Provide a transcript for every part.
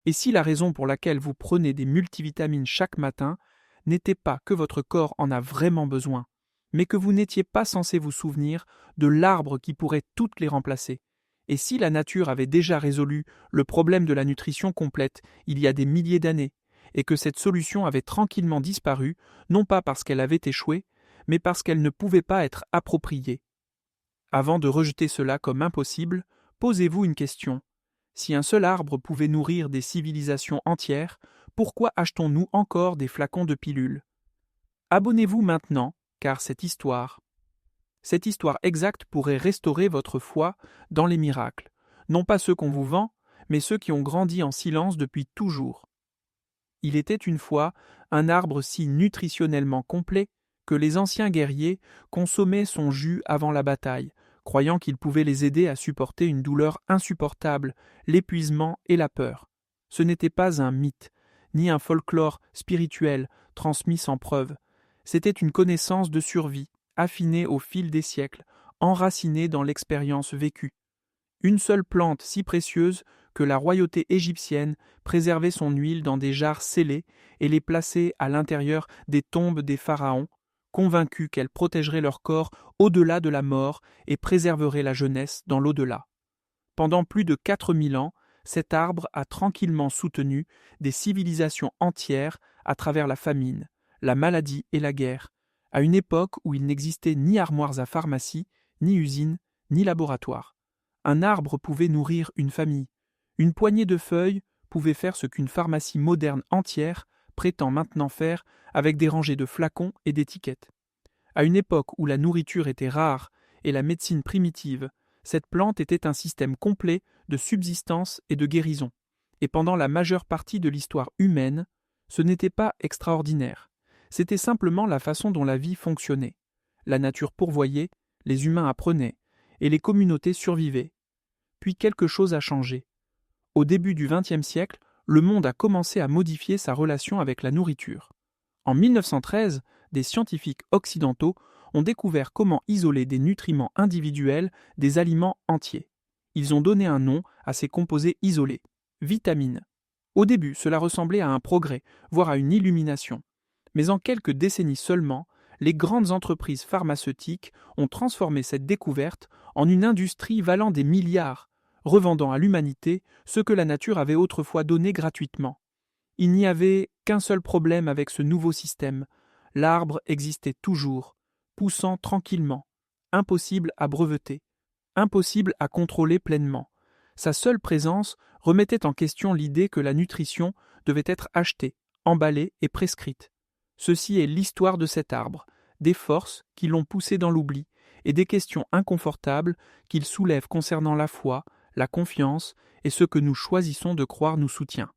Et si la raison pour laquelle vous prenez des multivitamines chaque matin n'était pas que votre corps en a vraiment besoin, mais que vous n'étiez pas censé vous souvenir de l'arbre qui pourrait toutes les remplacer? Et si la nature avait déjà résolu le problème de la nutrition complète il y a des milliers d'années, et que cette solution avait tranquillement disparu, non pas parce qu'elle avait échoué, mais parce qu'elle ne pouvait pas être appropriée? Avant de rejeter cela comme impossible, posez-vous une question. Si un seul arbre pouvait nourrir des civilisations entières, pourquoi achetons-nous encore des flacons de pilules? Abonnez-vous maintenant, car cette histoire exacte pourrait restaurer votre foi dans les miracles, non pas ceux qu'on vous vend, mais ceux qui ont grandi en silence depuis toujours. Il était une fois un arbre si nutritionnellement complet que les anciens guerriers consommaient son jus avant la bataille, croyant qu'il pouvait les aider à supporter une douleur insupportable, l'épuisement et la peur. Ce n'était pas un mythe, ni un folklore spirituel transmis sans preuve. C'était une connaissance de survie, affinée au fil des siècles, enracinée dans l'expérience vécue. Une seule plante si précieuse que la royauté égyptienne préservait son huile dans des jarres scellées et les plaçait à l'intérieur des tombes des pharaons, convaincus qu'elle protégerait leur corps au-delà de la mort et préserverait la jeunesse dans l'au-delà. Pendant plus de 4000 ans, cet arbre a tranquillement soutenu des civilisations entières à travers la famine, la maladie et la guerre, à une époque où il n'existait ni armoires à pharmacie, ni usines, ni laboratoires. Un arbre pouvait nourrir une famille. Une poignée de feuilles pouvait faire ce qu'une pharmacie moderne entière prétend maintenant faire avec des rangées de flacons et d'étiquettes. À une époque où la nourriture était rare et la médecine primitive, cette plante était un système complet de subsistance et de guérison. Et pendant la majeure partie de l'histoire humaine, ce n'était pas extraordinaire. C'était simplement la façon dont la vie fonctionnait. La nature pourvoyait, les humains apprenaient, et les communautés survivaient. Puis quelque chose a changé. Au début du XXe siècle, le monde a commencé à modifier sa relation avec la nourriture. En 1913, des scientifiques occidentaux ont découvert comment isoler des nutriments individuels des aliments entiers. Ils ont donné un nom à ces composés isolés, vitamines. Au début, cela ressemblait à un progrès, voire à une illumination. Mais en quelques décennies seulement, les grandes entreprises pharmaceutiques ont transformé cette découverte en une industrie valant des milliards, revendant à l'humanité ce que la nature avait autrefois donné gratuitement. Il n'y avait qu'un seul problème avec ce nouveau système. L'arbre existait toujours, poussant tranquillement, impossible à breveter, impossible à contrôler pleinement. Sa seule présence remettait en question l'idée que la nutrition devait être achetée, emballée et prescrite. Ceci est l'histoire de cet arbre, des forces qui l'ont poussé dans l'oubli et des questions inconfortables qu'il soulève concernant la foi, la confiance et ce que nous choisissons de croire nous soutient.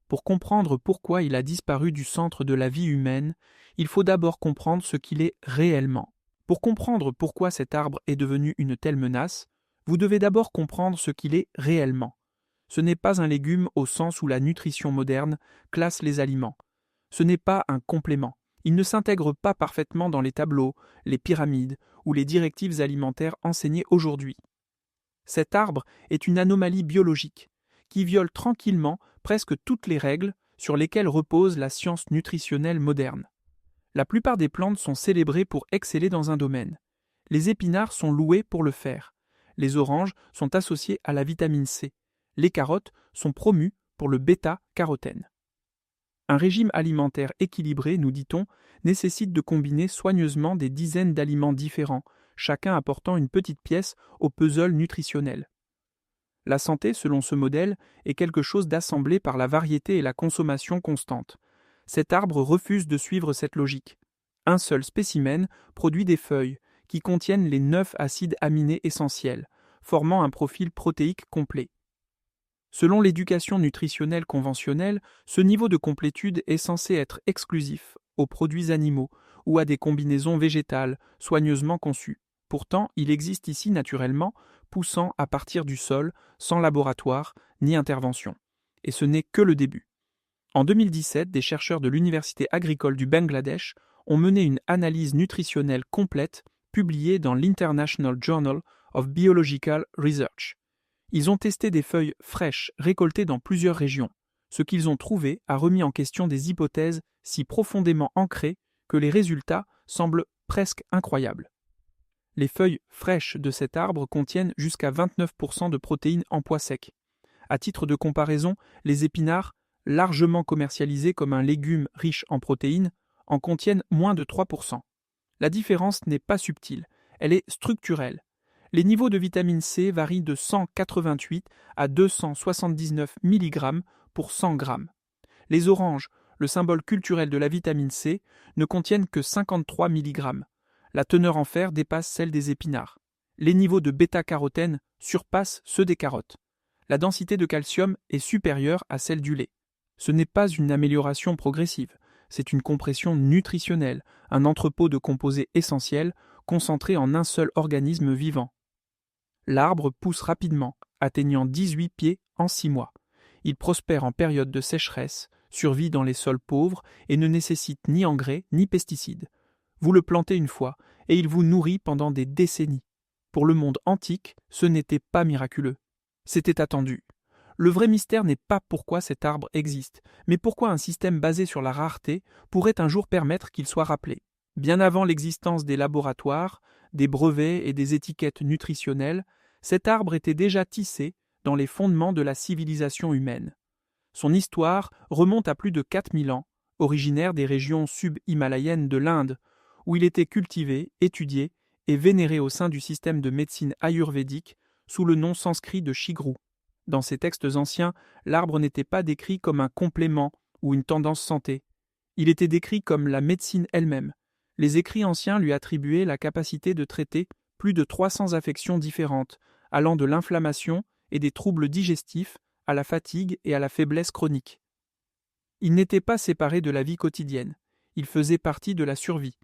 Pour comprendre pourquoi il a disparu du centre de la vie humaine, il faut d'abord comprendre ce qu'il est réellement. Pour comprendre pourquoi cet arbre est devenu une telle menace, vous devez d'abord comprendre ce qu'il est réellement. Ce n'est pas un légume au sens où la nutrition moderne classe les aliments. Ce n'est pas un complément. Il ne s'intègre pas parfaitement dans les tableaux, les pyramides ou les directives alimentaires enseignées aujourd'hui. Cet arbre est une anomalie biologique qui viole tranquillement presque toutes les règles sur lesquelles repose la science nutritionnelle moderne. La plupart des plantes sont célébrées pour exceller dans un domaine. Les épinards sont loués pour le faire. Les oranges sont associées à la vitamine C. Les carottes sont promues pour le bêta-carotène. Un régime alimentaire équilibré, nous dit-on, nécessite de combiner soigneusement des dizaines d'aliments différents, chacun apportant une petite pièce au puzzle nutritionnel. La santé, selon ce modèle, est quelque chose d'assemblé par la variété et la consommation constante. Cet arbre refuse de suivre cette logique. Un seul spécimen produit des feuilles qui contiennent les 9 acides aminés essentiels, formant un profil protéique complet. Selon l'éducation nutritionnelle conventionnelle, ce niveau de complétude est censé être exclusif aux produits animaux ou à des combinaisons végétales soigneusement conçues. Pourtant, il existe ici naturellement, poussant à partir du sol, sans laboratoire ni intervention. Et ce n'est que le début. En 2017, des chercheurs de l'Université agricole du Bangladesh ont mené une analyse nutritionnelle complète publiée dans l'International Journal of Biological Research. Ils ont testé des feuilles fraîches récoltées dans plusieurs régions, Ce qu'ils ont trouvé a remis en question des hypothèses si profondément ancrées que les résultats semblent presque incroyables. Les feuilles fraîches de cet arbre contiennent jusqu'à 29% de protéines en pois sec. À titre de comparaison, les épinards, largement commercialisés comme un légume riche en protéines, en contiennent moins de 3%. La différence n'est pas subtile, elle est structurelle. Les niveaux de vitamine C varient de 188 à 279 mg pour 100 g. Les oranges, le symbole culturel de la vitamine C, ne contiennent que 53 mg. La teneur en fer dépasse celle des épinards. Les niveaux de bêta-carotène surpassent ceux des carottes. La densité de calcium est supérieure à celle du lait. Ce n'est pas une amélioration progressive, c'est une compression nutritionnelle, un entrepôt de composés essentiels concentrés en un seul organisme vivant. L'arbre pousse rapidement, atteignant 18 pieds en 6 mois. Il prospère en période de sécheresse, survit dans les sols pauvres et ne nécessite ni engrais ni pesticides. Vous le plantez une fois et il vous nourrit pendant des décennies. Pour le monde antique, ce n'était pas miraculeux. C'était attendu. Le vrai mystère n'est pas pourquoi cet arbre existe, mais pourquoi un système basé sur la rareté pourrait un jour permettre qu'il soit rappelé. Bien avant l'existence des laboratoires, des brevets et des étiquettes nutritionnelles, cet arbre était déjà tissé dans les fondements de la civilisation humaine. Son histoire remonte à plus de 4000 ans, originaire des régions sub-himalayennes de l'Inde, où il était cultivé, étudié et vénéré au sein du système de médecine ayurvédique sous le nom sanskrit de Shigru. Dans ces textes anciens, l'arbre n'était pas décrit comme un complément ou une tendance santé. Il était décrit comme la médecine elle-même. Les écrits anciens lui attribuaient la capacité de traiter plus de 300 affections différentes, allant de l'inflammation et des troubles digestifs à la fatigue et à la faiblesse chronique. Il n'était pas séparé de la vie quotidienne, il faisait partie de la survie.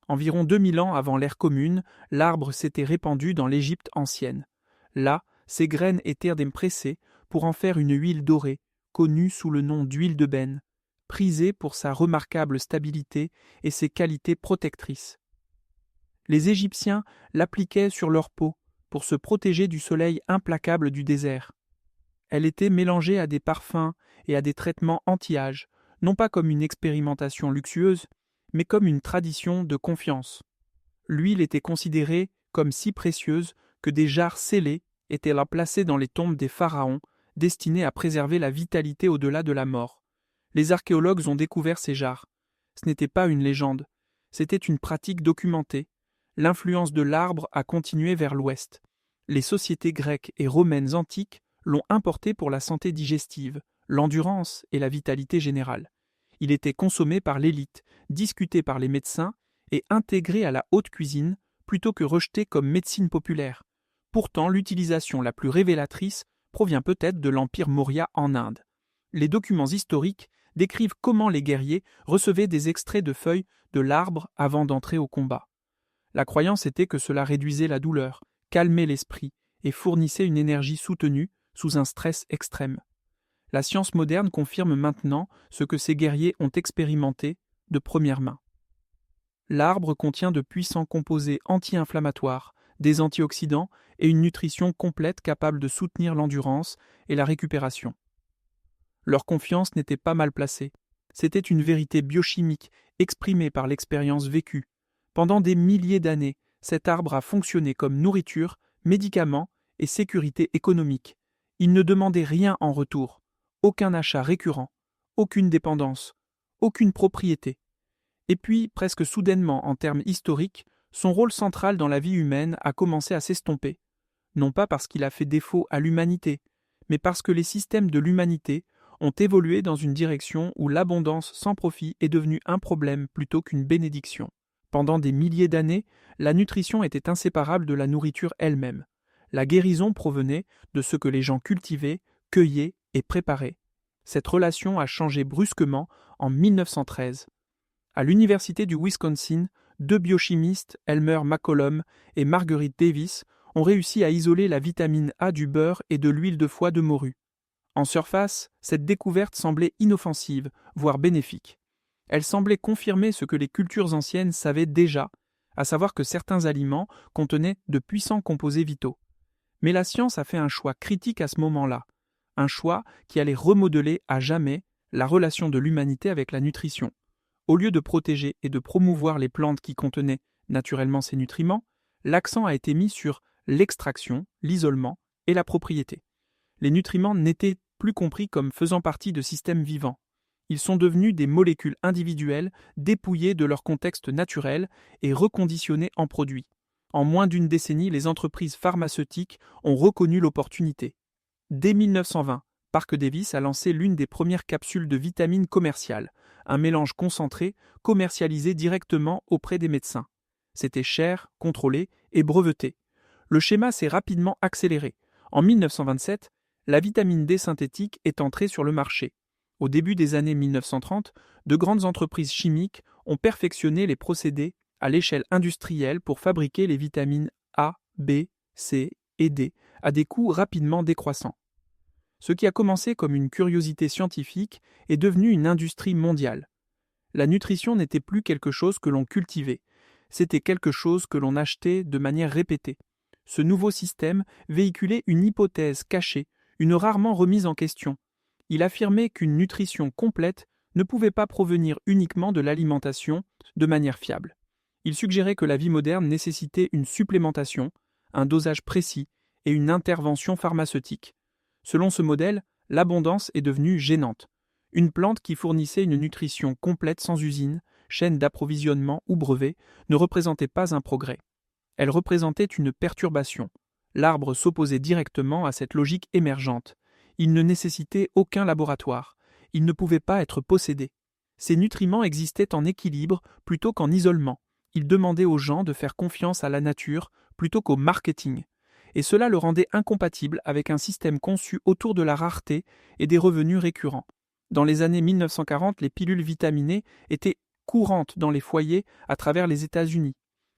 Environ 2000 ans avant l'ère commune, l'arbre s'était répandu dans l'Égypte ancienne. Là, ses graines étaient pressées pour en faire une huile dorée, connue sous le nom d'huile d'ébène, prisée pour sa remarquable stabilité et ses qualités protectrices. Les Égyptiens l'appliquaient sur leur peau pour se protéger du soleil implacable du désert. Elle était mélangée à des parfums et à des traitements anti-âge, non pas comme une expérimentation luxueuse, mais comme une tradition de confiance. L'huile était considérée comme si précieuse que des jarres scellées étaient là placées dans les tombes des pharaons, destinées à préserver la vitalité au-delà de la mort. Les archéologues ont découvert ces jarres. Ce n'était pas une légende, c'était une pratique documentée. L'influence de l'arbre a continué vers l'ouest. Les sociétés grecques et romaines antiques l'ont importé pour la santé digestive, l'endurance et la vitalité générale. Il était consommé par l'élite, discuté par les médecins et intégré à la haute cuisine plutôt que rejeté comme médecine populaire. Pourtant, l'utilisation la plus révélatrice provient peut-être de l'Empire Maurya en Inde. Les documents historiques décrivent comment les guerriers recevaient des extraits de feuilles de l'arbre avant d'entrer au combat. La croyance était que cela réduisait la douleur, calmait l'esprit et fournissait une énergie soutenue sous un stress extrême. La science moderne confirme maintenant ce que ces guerriers ont expérimenté de première main. L'arbre contient de puissants composés anti-inflammatoires, des antioxydants et une nutrition complète capable de soutenir l'endurance et la récupération. Leur confiance n'était pas mal placée. C'était une vérité biochimique exprimée par l'expérience vécue. Pendant des milliers d'années, cet arbre a fonctionné comme nourriture, médicament et sécurité économique. Il ne demandait rien en retour. Aucun achat récurrent, aucune dépendance, aucune propriété. Et puis, presque soudainement en termes historiques, son rôle central dans la vie humaine a commencé à s'estomper. Non pas parce qu'il a fait défaut à l'humanité, mais parce que les systèmes de l'humanité ont évolué dans une direction où l'abondance sans profit est devenue un problème plutôt qu'une bénédiction. Pendant des milliers d'années, la nutrition était inséparable de la nourriture elle-même. La guérison provenait de ce que les gens cultivaient, cueillaient et préparaient. Cette relation a changé brusquement en 1913. À l'université du Wisconsin, 2 biochimistes, Elmer McCollum et Marguerite Davis, ont réussi à isoler la vitamine A du beurre et de l'huile de foie de morue. En surface, cette découverte semblait inoffensive, voire bénéfique. Elle semblait confirmer ce que les cultures anciennes savaient déjà, à savoir que certains aliments contenaient de puissants composés vitaux. Mais la science a fait un choix critique à ce moment-là. un choix qui allait remodeler à jamais la relation de l'humanité avec la nutrition. Au lieu de protéger et de promouvoir les plantes qui contenaient naturellement ces nutriments, l'accent a été mis sur l'extraction, l'isolement et la propriété. Les nutriments n'étaient plus compris comme faisant partie de systèmes vivants. Ils sont devenus des molécules individuelles dépouillées de leur contexte naturel et reconditionnées en produits. En moins d'une décennie, les entreprises pharmaceutiques ont reconnu l'opportunité. Dès 1920, Parke Davis a lancé l'une des premières capsules de vitamines commerciales, un mélange concentré commercialisé directement auprès des médecins. C'était cher, contrôlé et breveté. Le schéma s'est rapidement accéléré. En 1927, la vitamine D synthétique est entrée sur le marché. Au début des années 1930, de grandes entreprises chimiques ont perfectionné les procédés à l'échelle industrielle pour fabriquer les vitamines A, B, C et D à des coûts rapidement décroissants. Ce qui a commencé comme une curiosité scientifique est devenu une industrie mondiale. La nutrition n'était plus quelque chose que l'on cultivait, c'était quelque chose que l'on achetait de manière répétée. Ce nouveau système véhiculait une hypothèse cachée, une rarement remise en question. Il affirmait qu'une nutrition complète ne pouvait pas provenir uniquement de l'alimentation de manière fiable. Il suggérait que la vie moderne nécessitait une supplémentation, un dosage précis et une intervention pharmaceutique. Selon ce modèle, l'abondance est devenue gênante. Une plante qui fournissait une nutrition complète sans usine, chaîne d'approvisionnement ou brevet ne représentait pas un progrès. Elle représentait une perturbation. L'arbre s'opposait directement à cette logique émergente. Il ne nécessitait aucun laboratoire. Il ne pouvait pas être possédé. Ces nutriments existaient en équilibre plutôt qu'en isolement. Ils demandaient aux gens de faire confiance à la nature plutôt qu'au marketing. Et cela le rendait incompatible avec un système conçu autour de la rareté et des revenus récurrents. Dans les années 1940, les pilules vitaminées étaient courantes dans les foyers à travers les États-Unis.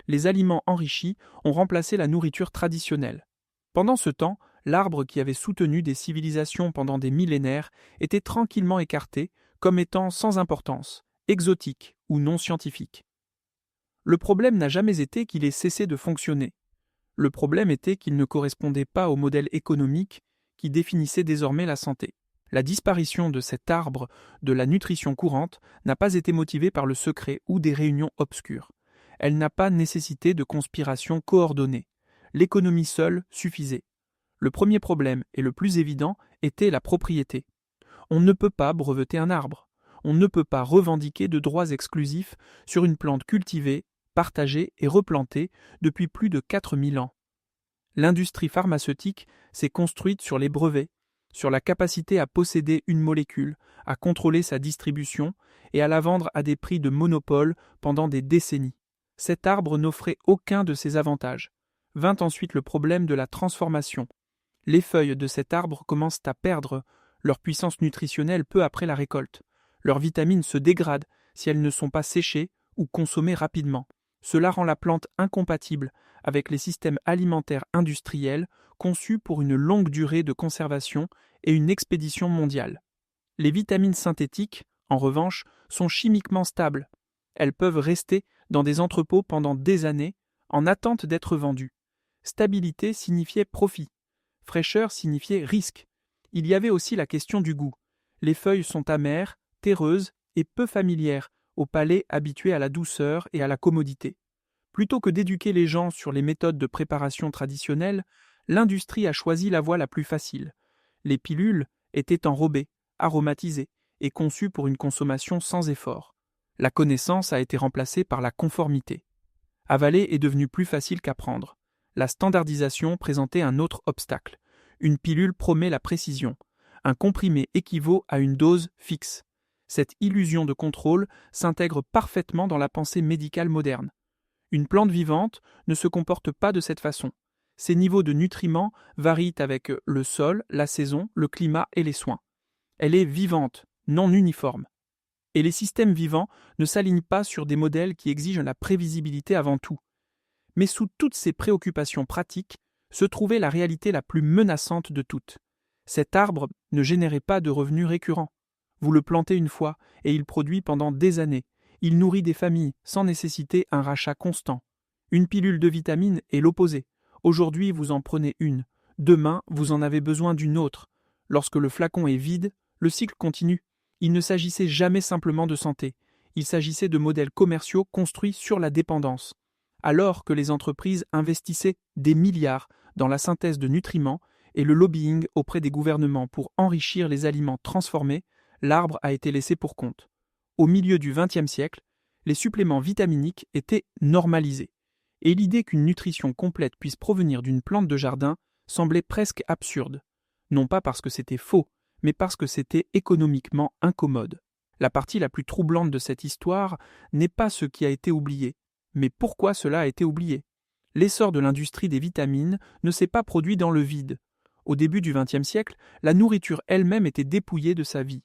Les aliments enrichis ont remplacé la nourriture traditionnelle. Pendant ce temps, l'arbre qui avait soutenu des civilisations pendant des millénaires était tranquillement écarté comme étant sans importance, exotique ou non scientifique. Le problème n'a jamais été qu'il ait cessé de fonctionner. Le problème était qu'il ne correspondait pas au modèle économique qui définissait désormais la santé. La disparition de cet arbre de la nutrition courante n'a pas été motivée par le secret ou des réunions obscures. Elle n'a pas nécessité de conspiration coordonnée. L'économie seule suffisait. Le premier problème, et le plus évident, était la propriété. On ne peut pas breveter un arbre. On ne peut pas revendiquer de droits exclusifs sur une plante cultivée, partagée et replantée depuis plus de 4000 ans. L'industrie pharmaceutique s'est construite sur les brevets, sur la capacité à posséder une molécule, à contrôler sa distribution et à la vendre à des prix de monopole pendant des décennies. Cet arbre n'offrait aucun de ces avantages. Vint ensuite le problème de la transformation. Les feuilles de cet arbre commencent à perdre leur puissance nutritionnelle peu après la récolte. Leurs vitamines se dégradent si elles ne sont pas séchées ou consommées rapidement. Cela rend la plante incompatible avec les systèmes alimentaires industriels conçus pour une longue durée de conservation et une expédition mondiale. Les vitamines synthétiques, en revanche, sont chimiquement stables. Elles peuvent rester dans des entrepôts pendant des années en attente d'être vendues. Stabilité signifiait profit. Fraîcheur signifiait risque. Il y avait aussi la question du goût. Les feuilles sont amères, terreuses et peu familières au palais habitué à la douceur et à la commodité. Plutôt que d'éduquer les gens sur les méthodes de préparation traditionnelles, l'industrie a choisi la voie la plus facile. Les pilules étaient enrobées, aromatisées et conçues pour une consommation sans effort. La connaissance a été remplacée par la conformité. Avaler est devenu plus facile qu'apprendre. La standardisation présentait un autre obstacle. Une pilule promet la précision. Un comprimé équivaut à une dose fixe. Cette illusion de contrôle s'intègre parfaitement dans la pensée médicale moderne. Une plante vivante ne se comporte pas de cette façon. Ses niveaux de nutriments varient avec le sol, la saison, le climat et les soins. Elle est vivante, non uniforme. Et les systèmes vivants ne s'alignent pas sur des modèles qui exigent la prévisibilité avant tout. Mais sous toutes ces préoccupations pratiques se trouvait la réalité la plus menaçante de toutes. Cet arbre ne générait pas de revenus récurrents. Vous le plantez une fois et il produit pendant des années. Il nourrit des familles sans nécessiter un rachat constant. Une pilule de vitamines est l'opposé. Aujourd'hui, vous en prenez une. Demain, vous en avez besoin d'une autre. Lorsque le flacon est vide, le cycle continue. Il ne s'agissait jamais simplement de santé, il s'agissait de modèles commerciaux construits sur la dépendance. Alors que les entreprises investissaient des milliards dans la synthèse de nutriments et le lobbying auprès des gouvernements pour enrichir les aliments transformés, l'arbre a été laissé pour compte. Au milieu du XXe siècle, les suppléments vitaminiques étaient normalisés, et l'idée qu'une nutrition complète puisse provenir d'une plante de jardin semblait presque absurde, non pas parce que c'était faux, mais parce que c'était économiquement incommode. La partie la plus troublante de cette histoire n'est pas ce qui a été oublié, mais pourquoi cela a été oublié. L'essor de l'industrie des vitamines ne s'est pas produit dans le vide. Au début du XXe siècle, la nourriture elle-même était dépouillée de sa vie.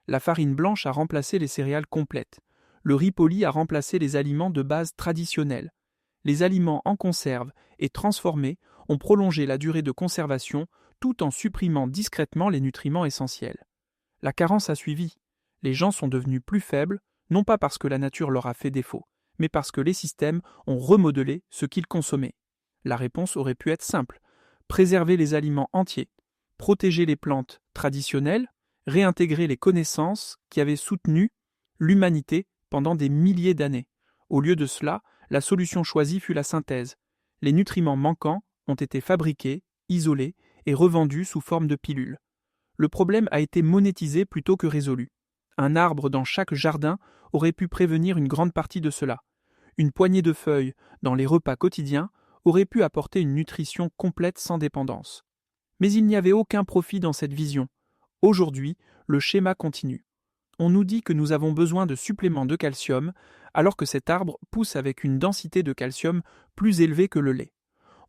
La farine blanche a remplacé les céréales complètes. Le riz poli a remplacé les aliments de base traditionnels. Les aliments en conserve et transformés ont prolongé la durée de conservation tout en supprimant discrètement les nutriments essentiels. La carence a suivi. Les gens sont devenus plus faibles, non pas parce que la nature leur a fait défaut, mais parce que les systèmes ont remodelé ce qu'ils consommaient. La réponse aurait pu être simple: préserver les aliments entiers, protéger les plantes traditionnelles, réintégrer les connaissances qui avaient soutenu l'humanité pendant des milliers d'années. Au lieu de cela, la solution choisie fut la synthèse. Les nutriments manquants ont été fabriqués, isolés et revendus sous forme de pilules. Le problème a été monétisé plutôt que résolu. Un arbre dans chaque jardin aurait pu prévenir une grande partie de cela. Une poignée de feuilles dans les repas quotidiens aurait pu apporter une nutrition complète sans dépendance. Mais il n'y avait aucun profit dans cette vision. Aujourd'hui, le schéma continue. On nous dit que nous avons besoin de suppléments de calcium, alors que cet arbre pousse avec une densité de calcium plus élevée que le lait.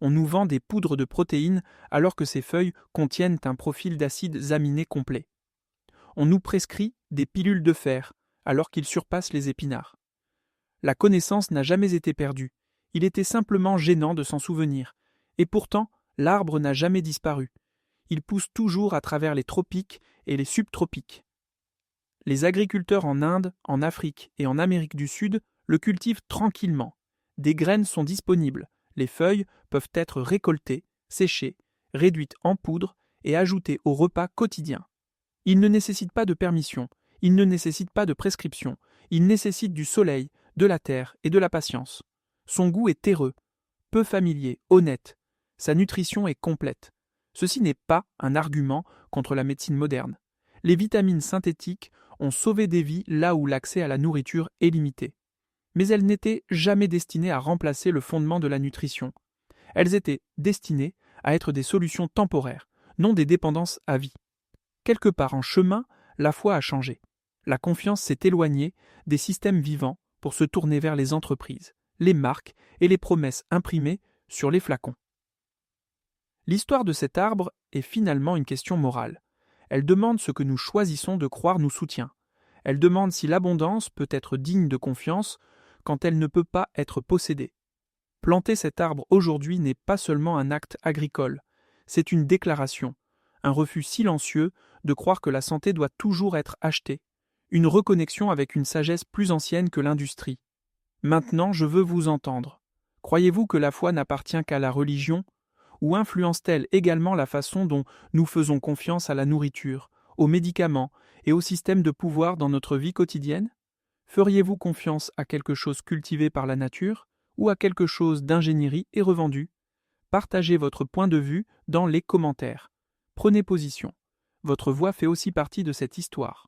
On nous vend des poudres de protéines, alors que ces feuilles contiennent un profil d'acides aminés complet. On nous prescrit des pilules de fer, alors qu'ils surpassent les épinards. La connaissance n'a jamais été perdue. Il était simplement gênant de s'en souvenir. Et pourtant, l'arbre n'a jamais disparu. Il pousse toujours à travers les tropiques et les subtropiques. Les agriculteurs en Inde, en Afrique et en Amérique du Sud le cultivent tranquillement. Des graines sont disponibles. Les feuilles peuvent être récoltées, séchées, réduites en poudre et ajoutées au repas quotidien. Il ne nécessite pas de permission, il ne nécessite pas de prescription, il nécessite du soleil, de la terre et de la patience. Son goût est terreux, peu familier, honnête. Sa nutrition est complète. Ceci n'est pas un argument contre la médecine moderne. Les vitamines synthétiques ont sauvé des vies là où l'accès à la nourriture est limité. Mais elles n'étaient jamais destinées à remplacer le fondement de la nutrition. Elles étaient destinées à être des solutions temporaires, non des dépendances à vie. Quelque part en chemin, la foi a changé. La confiance s'est éloignée des systèmes vivants pour se tourner vers les entreprises, les marques et les promesses imprimées sur les flacons. L'histoire de cet arbre est finalement une question morale. Elle demande ce que nous choisissons de croire nous soutient. Elle demande si l'abondance peut être digne de confiance quand elle ne peut pas être possédée. Planter cet arbre aujourd'hui n'est pas seulement un acte agricole, c'est une déclaration, un refus silencieux de croire que la santé doit toujours être achetée, une reconnexion avec une sagesse plus ancienne que l'industrie. Maintenant, je veux vous entendre. Croyez-vous que la foi n'appartient qu'à la religion, ou influence-t-elle également la façon dont nous faisons confiance à la nourriture, aux médicaments et au système de pouvoir dans notre vie quotidienne? Feriez-vous confiance à quelque chose cultivé par la nature ou à quelque chose d'ingénierie et revendu? Partagez votre point de vue dans les commentaires. Prenez position. Votre voix fait aussi partie de cette histoire.